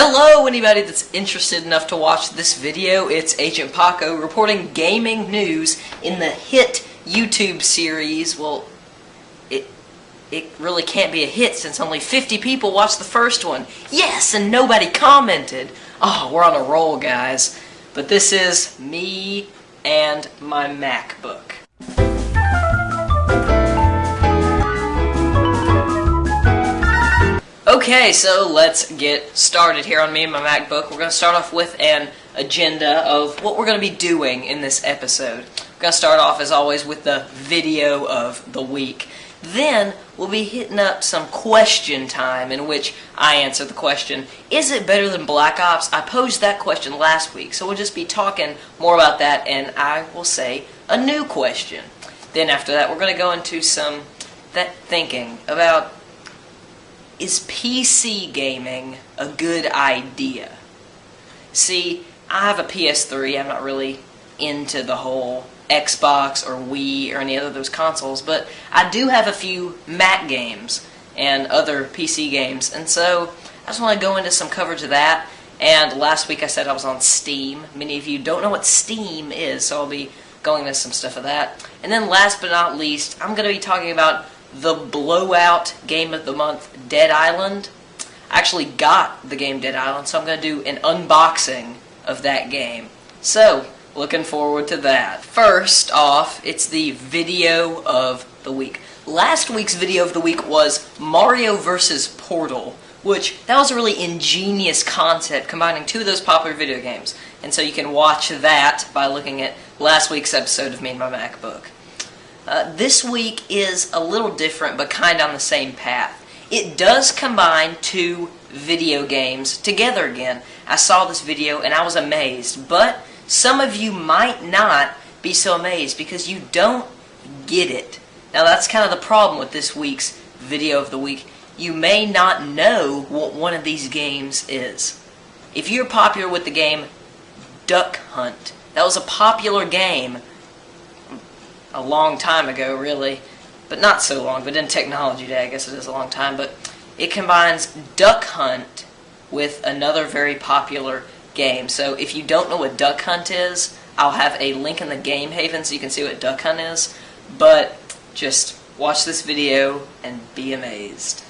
Hello, anybody that's interested enough to watch this video. It's Agentpaco reporting gaming news in the hit YouTube series. Well, it really can't be a hit since only 50 people watched the first one. Yes, and nobody commented. Oh, we're on a roll, guys. But this is me and my Macbook. Okay, so let's get started here on me and my MacBook. We're going to start off with an agenda of what we're going to be doing in this episode. We're going to start off, as always, with the video of the week. Then, we'll be hitting up some question time in which I answer the question, is it better than Black Ops? I posed that question last week, so we'll just be talking more about that, and I will say a new question. Then after that, we're going to go into some thinking about, is PC gaming a good idea? See, I have a PS3. I'm not really into the whole Xbox or Wii or any other of those consoles, but I do have a few Mac games and other PC games, and so I just want to go into some coverage of that. And last week I said I was on Steam. Many of you don't know what Steam is, so I'll be going into some stuff of that. And then last but not least, I'm going to be talking about the blowout game of the month, Dead Island. I actually got the game Dead Island, so I'm going to do an unboxing of that game. So, looking forward to that. First off, it's the video of the week. Last week's video of the week was Mario vs. Portal, which, that was a really ingenious concept, combining two of those popular video games. And so you can watch that by looking at last week's episode of Me and My MacBook. This week is a little different, but kind of on the same path. It does combine two video games together again. I saw this video and I was amazed, but some of you might not be so amazed because you don't get it. Now that's kind of the problem with this week's video of the week. You may not know what one of these games is. If you're popular with the game Duck Hunt, that was a popular game a long time ago, really, but not so long, but in technology day, I guess it is a long time, but it combines Duck Hunt with another very popular game. So if you don't know what Duck Hunt is, I'll have a link in the Game Haven so you can see what Duck Hunt is, but just watch this video and be amazed.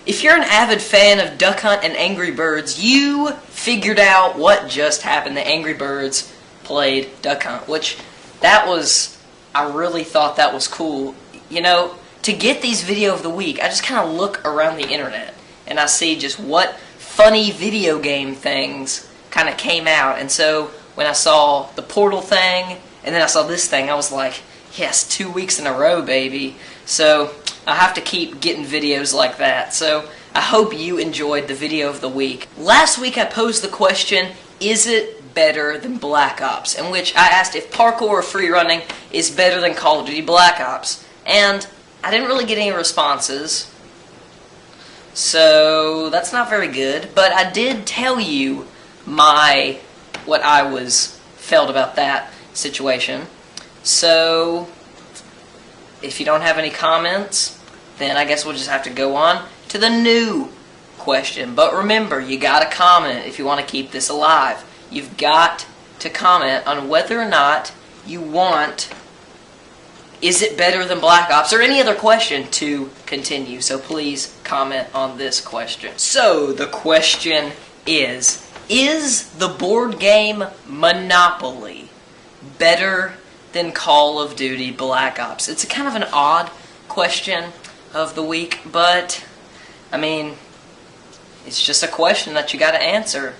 If you're an avid fan of Duck Hunt and Angry Birds, you figured out what just happened. The Angry Birds played Duck Hunt, which I really thought that was cool. You know, to get these video of the week, I just kind of look around the internet and I see just what funny video game things kind of came out. And so when I saw the Portal thing and then I saw this thing, I was like, yes, 2 weeks in a row, baby. So I have to keep getting videos like that. So I hope you enjoyed the video of the week. Last week I posed the question, is it better than Black Ops? In which I asked if parkour or free running is better than Call of Duty Black Ops. And I didn't really get any responses. So that's not very good. But I did tell you what I felt about that situation. So if you don't have any comments, then I guess we'll just have to go on to the new question. But remember, you gotta comment if you want to keep this alive. You've got to comment on whether or not you want, is it better than Black Ops, or any other question to continue. So please comment on this question. So the question is the board game Monopoly better than Call of Duty Black Ops? It's a kind of an odd question of the week, but I mean, it's just a question that you got to answer.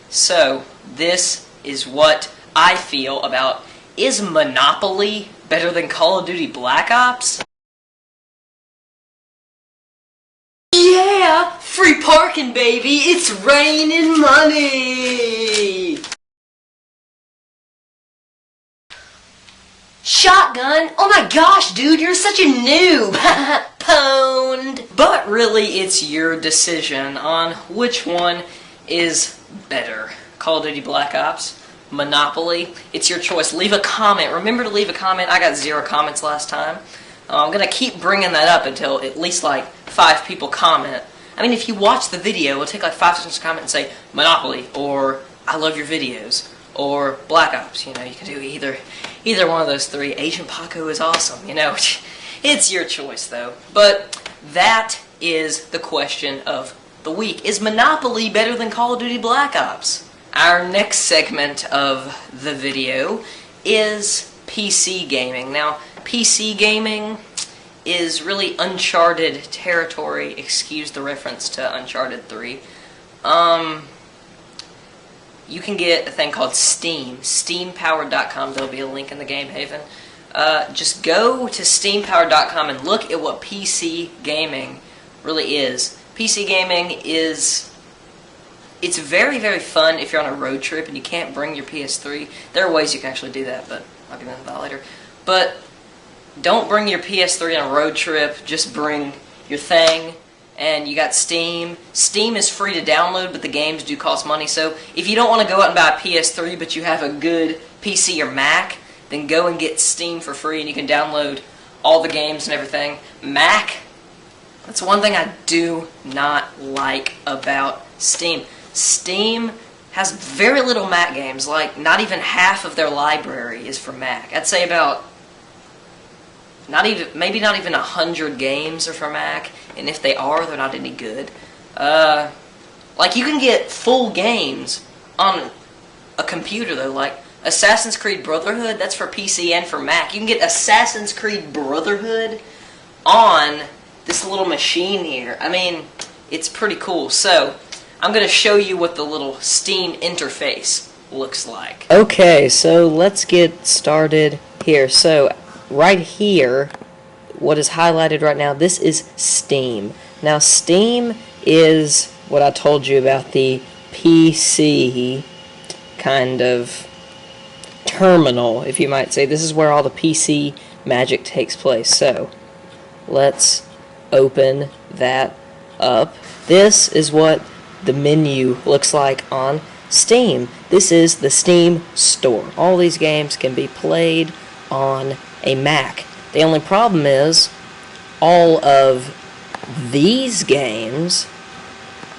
So this is what I feel about, is Monopoly better than Call of Duty Black Ops? Yeah, free parking, baby. It's raining money. Shotgun? Oh my gosh, dude, you're such a noob! Pwned! But really, it's your decision on which one is better. Call of Duty Black Ops, Monopoly, it's your choice. Leave a comment. Remember to leave a comment. I got 0 comments last time. I'm going to keep bringing that up until at least like 5 people comment. I mean, if you watch the video, it'll take like 5 seconds to comment and say Monopoly, or I love your videos, or Black Ops. You know, you can do either one of those 3. Agentpaco is awesome, you know. It's your choice, though. But that is the question of the week. Is Monopoly better than Call of Duty Black Ops? Our next segment of the video is PC gaming. Now, PC gaming is really uncharted territory. Excuse the reference to Uncharted 3. You can get a thing called Steam, steampowered.com. There'll be a link in the Game Haven. Just go to steampowered.com and look at what PC gaming really is. PC gaming it's very, very fun if you're on a road trip and you can't bring your PS3. There are ways you can actually do that, but I'll get into that later. But don't bring your PS3 on a road trip, just bring your thing. And you got Steam. Steam is free to download, but the games do cost money. So if you don't want to go out and buy a PS3, but you have a good PC or Mac, then go and get Steam for free, and you can download all the games and everything. Mac, that's one thing I do not like about Steam. Steam has very little Mac games. Like, not even half of their library is for Mac. I'd say about maybe not even 100 games are for Mac, and if they are, they're not any good. Like, you can get full games on a computer, though, like Assassin's Creed Brotherhood, that's for PC and for Mac. You can get Assassin's Creed Brotherhood on this little machine here. I mean, it's pretty cool. So, I'm going to show you what the little Steam interface looks like. Okay, so let's get started here. So, right here, what is highlighted right now, this is Steam. Now, Steam is what I told you about, the PC kind of terminal, if you might say. This is where all the PC magic takes place. So, let's open that up. This is what the menu looks like on Steam. This is the Steam store. All these games can be played on a Mac. The only problem is all of these games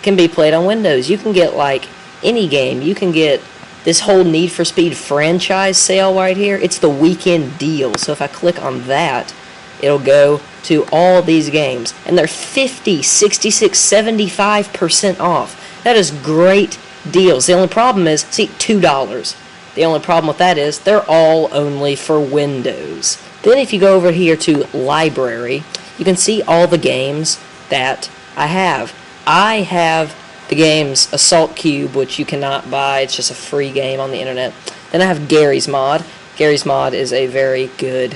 can be played on Windows. You can get like any game. You can get this whole Need for Speed franchise sale right here. It's the weekend deal. So if I click on that, it'll go to all these games. And they're 50, 66, 75% off. That is great deals. The only problem is, see, $2. The only problem with that is they're all only for Windows. Then if you go over here to Library, you can see all the games that I have. I have the games Assault Cube, which you cannot buy. It's just a free game on the internet. Then I have Gary's Mod. Gary's Mod is a very good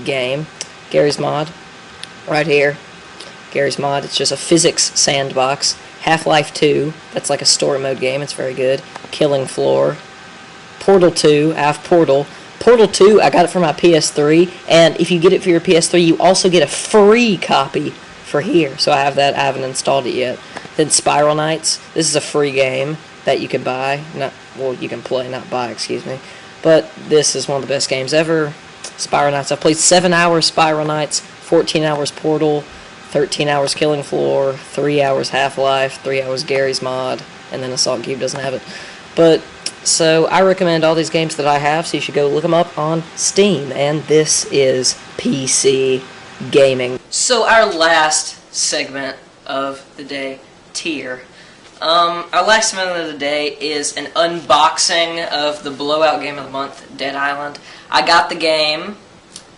game. Gary's Mod, right here. Gary's Mod, it's just a physics sandbox. Half-Life 2, that's like a story mode game, it's very good. Killing Floor. Portal 2, I have Portal. Portal 2, I got it for my PS3, and if you get it for your PS3, you also get a free copy for here. So I have that, I haven't installed it yet. Then Spiral Knights, this is a free game that you can buy. You can play, not buy, excuse me. But this is one of the best games ever. Spiral Knights. I've played 7 hours Spiral Knights, 14 hours Portal, 13 hours Killing Floor, 3 hours Half-Life, 3 hours Gary's Mod, and then Assault Cube doesn't have it. But, so I recommend all these games that I have, so you should go look them up on Steam. And this is PC gaming. So our last segment of the day, tier. Our last segment of the day is an unboxing of the blowout game of the month, Dead Island. I got the game,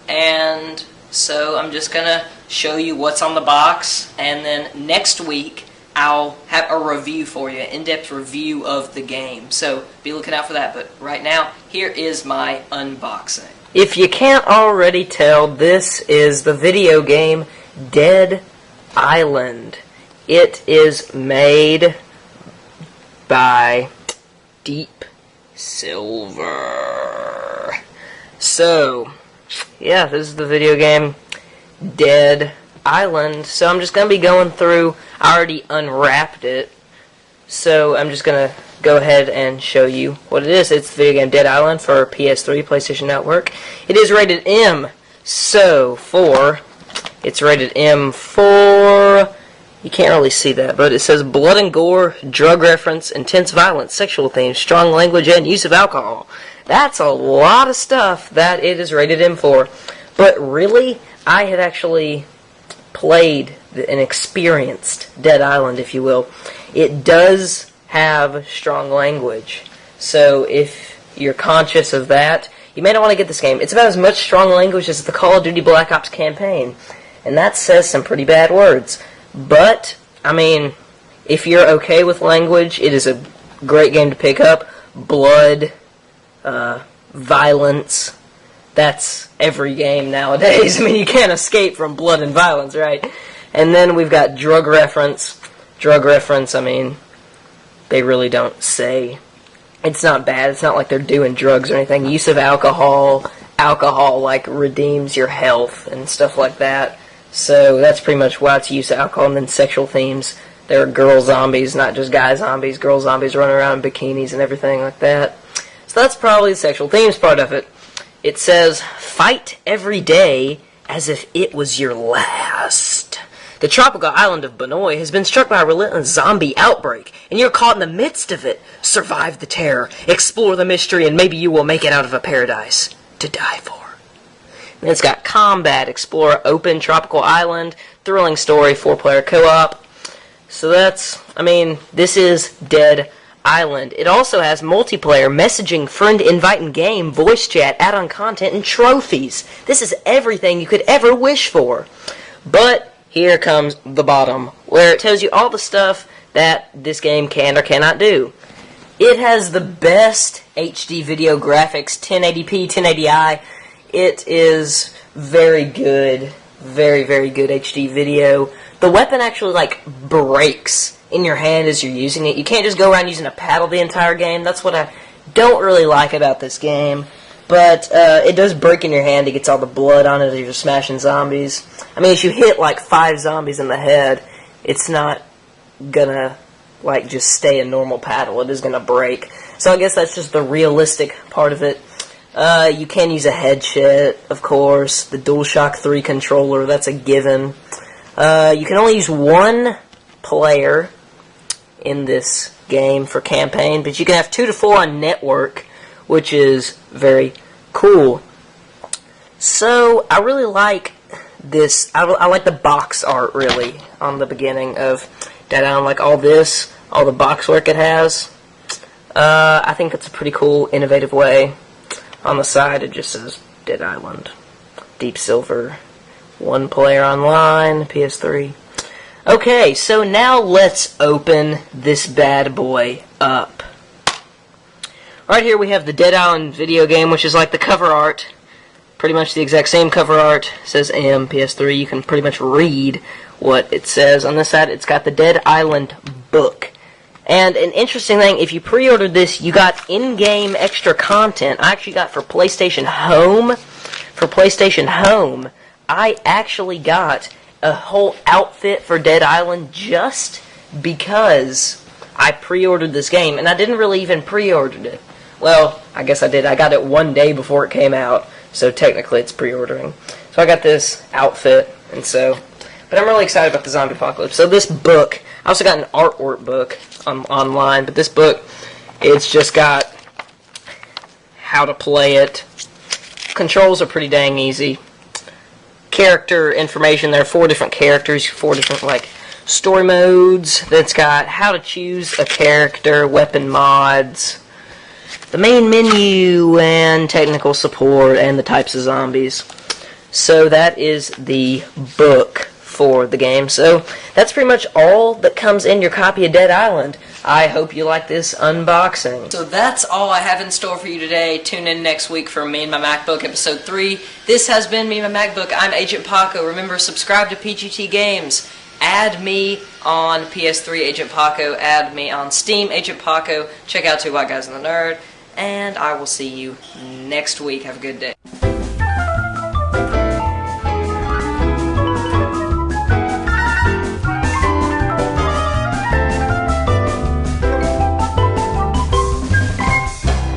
and so I'm just going to show you what's on the box, and then next week I'll have a review for you, an in-depth review of the game. So be looking out for that, but right now, here is my unboxing. If you can't already tell, this is the video game Dead Island. It is made by Deep Silver. So, yeah, this is the video game Dead Island. So I'm just going to be going through, I already unwrapped it, so I'm just going to go ahead and show you what it is. It's the video game Dead Island for PS3, PlayStation Network. It is rated M, so it's rated M for, you can't really see that, but it says blood and gore, drug reference, intense violence, sexual themes, strong language, and use of alcohol. That's a lot of stuff that it is rated M for. But really, I have actually played and experienced Dead Island, if you will. It does have strong language. So if you're conscious of that, you may not want to get this game. It's about as much strong language as the Call of Duty Black Ops campaign. And that says some pretty bad words. But, I mean, if you're okay with language, it is a great game to pick up. Blood, violence, that's every game nowadays. I mean, you can't escape from blood and violence, right? And then we've got drug reference. Drug reference, I mean, they really don't say. It's not bad. It's not like they're doing drugs or anything. Use of alcohol. Alcohol, like, redeems your health and stuff like that. So that's pretty much why it's use of alcohol. And then sexual themes. There are girl zombies, not just guy zombies. Girl zombies running around in bikinis and everything like that. So that's probably the sexual themes part of it. It says, fight every day as if it was your last. The tropical island of Bonoi has been struck by a relentless zombie outbreak, and you're caught in the midst of it. Survive the terror, explore the mystery, and maybe you will make it out of a paradise to die for. And it's got combat, explore open tropical island, thrilling story, 4-player co-op. So that's, I mean, this is Dead Island. It also has multiplayer, messaging, friend invite and game, voice chat, add-on content, and trophies. This is everything you could ever wish for. But here comes the bottom, where it tells you all the stuff that this game can or cannot do. It has the best HD video graphics, 1080p, 1080i. It is very good, very, very good HD video. The weapon actually, like, breaks in your hand as you're using it. You can't just go around using a paddle the entire game. That's what I don't really like about this game. But it does break in your hand. It gets all the blood on it as you're smashing zombies. I mean, if you hit like 5 zombies in the head, it's not gonna like just stay a normal paddle. It is gonna break. So I guess that's just the realistic part of it. You can use a headset, of course. The DualShock 3 controller, that's a given. You can only use one player in this game for campaign, but you can have 2 to 4 on network, which is very cool. So, I really like this. I like the box art, really, on the beginning of Dead Island. Like all this, all the box work it has. I think it's a pretty cool, innovative way. On the side, it just says Dead Island. Deep Silver. 1 player online, PS3. Okay, so now let's open this bad boy up. Right here we have the Dead Island video game, which is like the cover art. Pretty much the exact same cover art. It says AM, PS3. You can pretty much read what it says. On this side, it's got the Dead Island book. And an interesting thing, if you pre-ordered this, you got in-game extra content. I actually got for PlayStation Home. For PlayStation Home, I actually got a whole outfit for Dead Island just because I pre-ordered this game. And I didn't really even pre-order it. Well, I guess I did. I got it 1 day before it came out, so technically it's pre-ordering. So I got this outfit, and so... But I'm really excited about the zombie apocalypse. So this book, I also got an artwork book online, but this book, it's just got how to play it. Controls are pretty dang easy. Character information, there are 4 different characters, 4 different, like, story modes. That's got how to choose a character, weapon mods, the main menu, and technical support, and the types of zombies. So that is the book for the game. So that's pretty much all that comes in your copy of Dead Island. I hope you like this unboxing. So that's all I have in store for you today. Tune in next week for Me and My MacBook episode 3. This has been Me and My MacBook. I'm Agentpaco. Remember, subscribe to pGtgames. Add me on PS3, Agentpaco. Add me on Steam, Agentpaco. Check out Two White Guys and the Nerd. and I will see you next week. Have a good day.